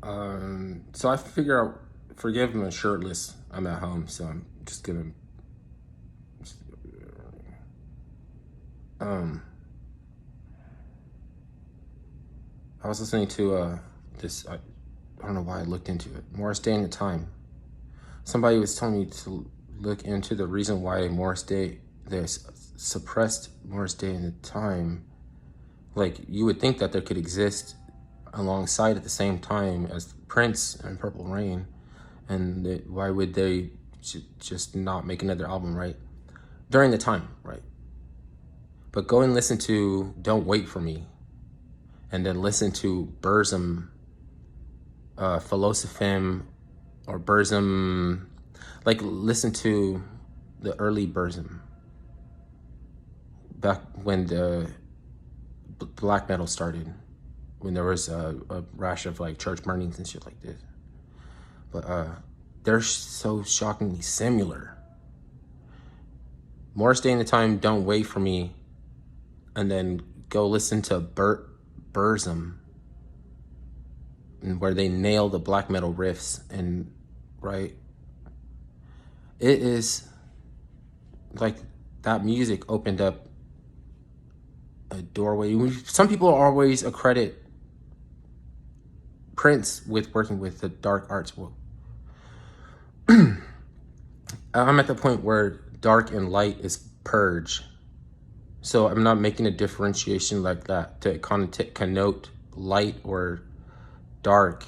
So I figure out, forgive him shirtless. I'm at home, so I'm just gonna. Um, I was listening to this. I don't know why I looked into it. Morris Day and the Time. Somebody was telling me to look into the reason why Morris Day, they suppressed Morris Day and the Time. Like, you would think that there could exist alongside at the same time as Prince and Purple Rain, and why would they just not make another album, right? During the time, right? But go and listen to Don't Wait For Me, and then listen to Burzum, Philosophim, or Burzum, like listen to the early Burzum, back when the black metal started, when there was a rash of like church burnings and shit like this. But they're so shockingly similar. Morris Day and the Time, Don't Wait For Me, and then go listen to Burzum, and where they nail the black metal riffs, and right, it is like that music opened up a doorway. Some people always accredit Prince with working with the dark arts world. I'm at the point where dark and light is purge. So I'm not making a differentiation like that to connote light or dark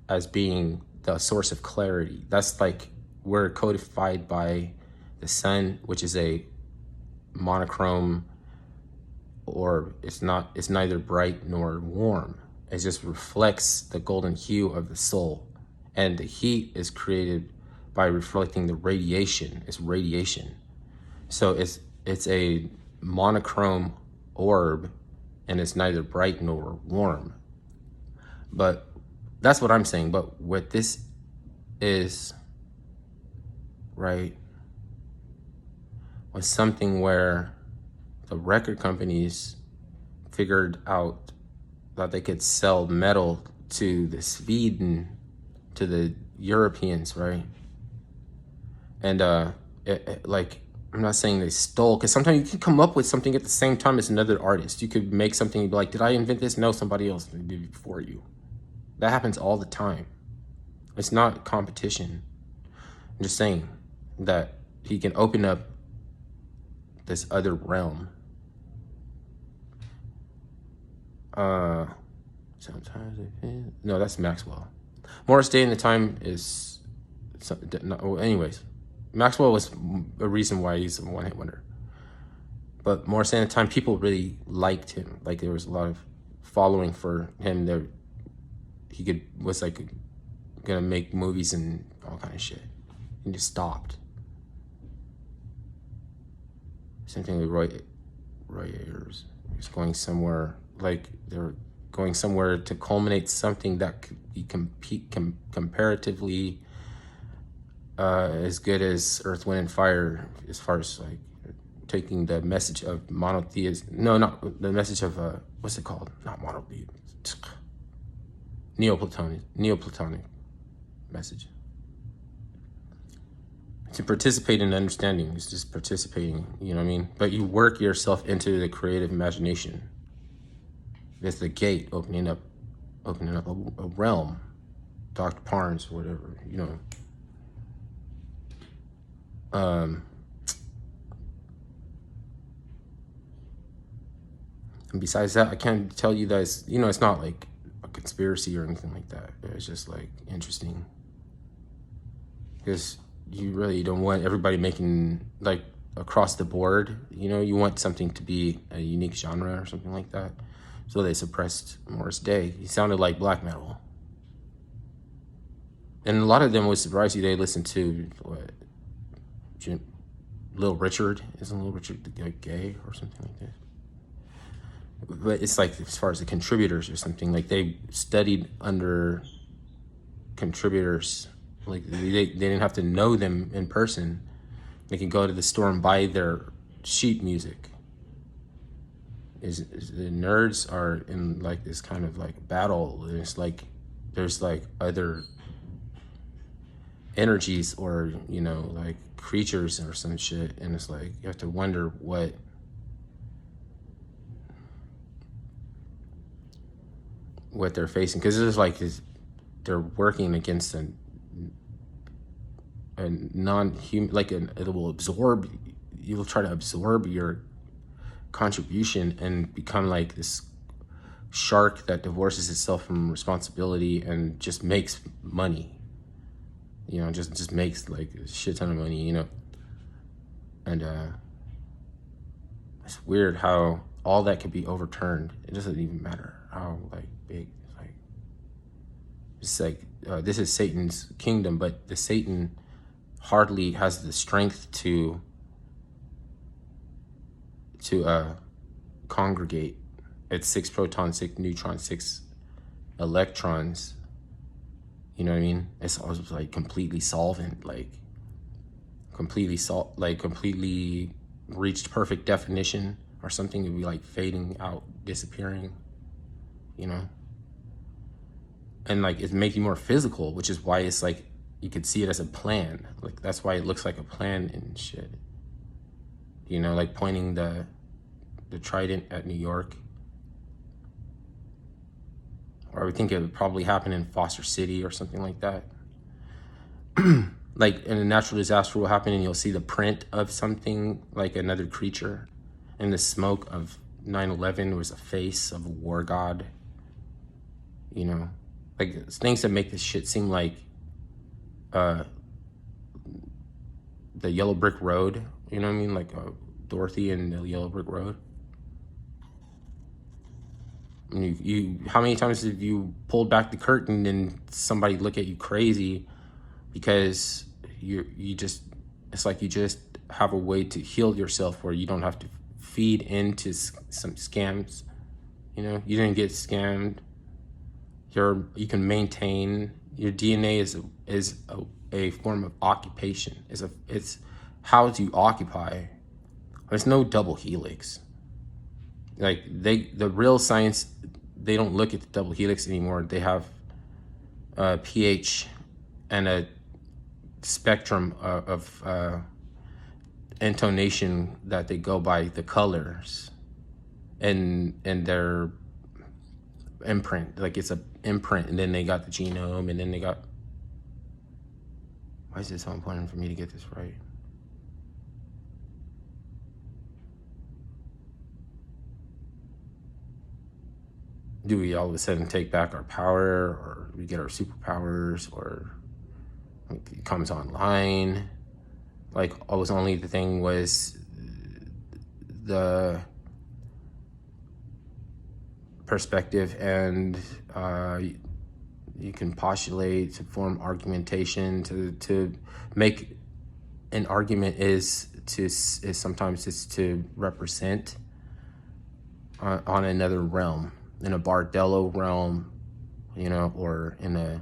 as being the source of clarity. That's like, we're codified by the sun, which is a monochrome, or it's neither bright nor warm. It just reflects the golden hue of the soul. And the heat is created by reflecting the radiation. It's radiation. So it's a monochrome orb, and it's neither bright nor warm. But that's what I'm saying. But what this is, right, was something where the record companies figured out that they could sell metal to the Sweden, to the Europeans, right? And like, I'm not saying they stole, because sometimes you can come up with something at the same time as another artist. You could make something and be like, did I invent this? No, somebody else did it before you. That happens all the time. It's not competition. I'm just saying that he can open up this other realm. Sometimes no, that's Maxwell. Morris Day and the Time is anyways. Maxwell was a reason why he's a one-hit wonder. But Morris Day and the Time, people really liked him. Like, there was a lot of following for him. There, he was like gonna make movies and all kind of shit. He just stopped. Same thing with Roy Ayers. He's going somewhere, like they're going somewhere to culminate something that could be comparatively as good as Earth, Wind, and Fire, as far as like taking the message of monotheism. No, not the message of what's it called? Not monotheism. Neoplatonic message. To participate in understanding is just participating, you know what I mean? But you work yourself into the creative imagination. It's the gate opening up a realm. Dr. Parnes, whatever, you know. And besides that, I can't tell you that it's, you know, it's not like a conspiracy or anything like that. It's just like interesting, because you really don't want everybody making like across the board, you know. You want something to be a unique genre or something like that. So they suppressed Morris Day. He sounded like black metal. And a lot of them would surprise you. They listened to what, Little Richard. Isn't Little Richard gay or something like this? But it's like, as far as the contributors or something, like they studied under contributors. Like they didn't have to know them in person. They could go to the store and buy their sheet music. The nerds are in like this kind of like battle. It's like there's like other energies or, you know, like creatures or some shit, and it's like you have to wonder what they're facing, because it's like they're working against a non-human, like it will absorb, you will try to absorb your contribution and become like this shark that divorces itself from responsibility and just makes money, you know, just makes like a shit ton of money, you know. And it's weird how all that could be overturned. It doesn't even matter how like big, it's like this is Satan's kingdom, but the Satan hardly has the strength to congregate. It's 6 protons, 6 neutrons, 6 electrons. You know what I mean? It's always like completely solvent, like completely reached perfect definition or something. It'd be like fading out, disappearing, you know? And like it's making more physical, which is why it's like you could see it as a plan. Like that's why it looks like a plan and shit. You know, like pointing the trident at New York. Or I would think it would probably happen in Foster City or something like that. Like in a natural disaster will happen and you'll see the print of something, like another creature. In the smoke of 9/11 was a face of a war god. You know, like things that make this shit seem like the Yellow Brick Road. You know what I mean? Like Dorothy and the Yellow Brick Road. You how many times have you pulled back the curtain and somebody look at you crazy because you just, it's like you just have a way to heal yourself where you don't have to feed into some scams. You know, you didn't get scammed. You can maintain your DNA is a form of occupation. It's how do you occupy. There's no double helix. Like the real science, they don't look at the double helix anymore. They have pH and a spectrum of intonation that they go by the colors and their imprint. Like it's a imprint, and then they got the genome, and then they got. Why is it so important for me to get this right? Do we all of a sudden take back our power, or we get our superpowers, or it comes online? Like, always only the thing was the perspective, and you can postulate to form argumentation to make an argument is sometimes it's to represent on another realm, in a Bardello realm, you know, or in a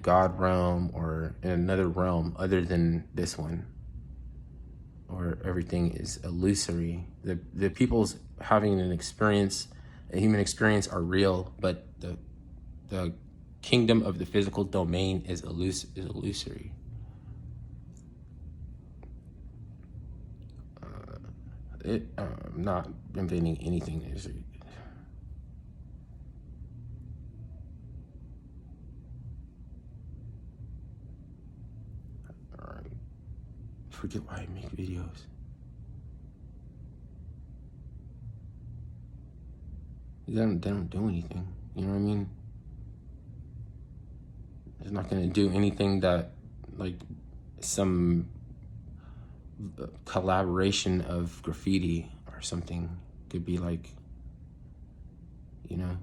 God realm, or in another realm other than this one, or everything is illusory. The people's having an experience, a human experience, are real, but the kingdom of the physical domain is illusory. I'm not inventing anything. All right. Forget why I make videos. They don't do anything. You know what I mean? It's not going to do anything that, like, some collaboration of graffiti or something could be like, you know?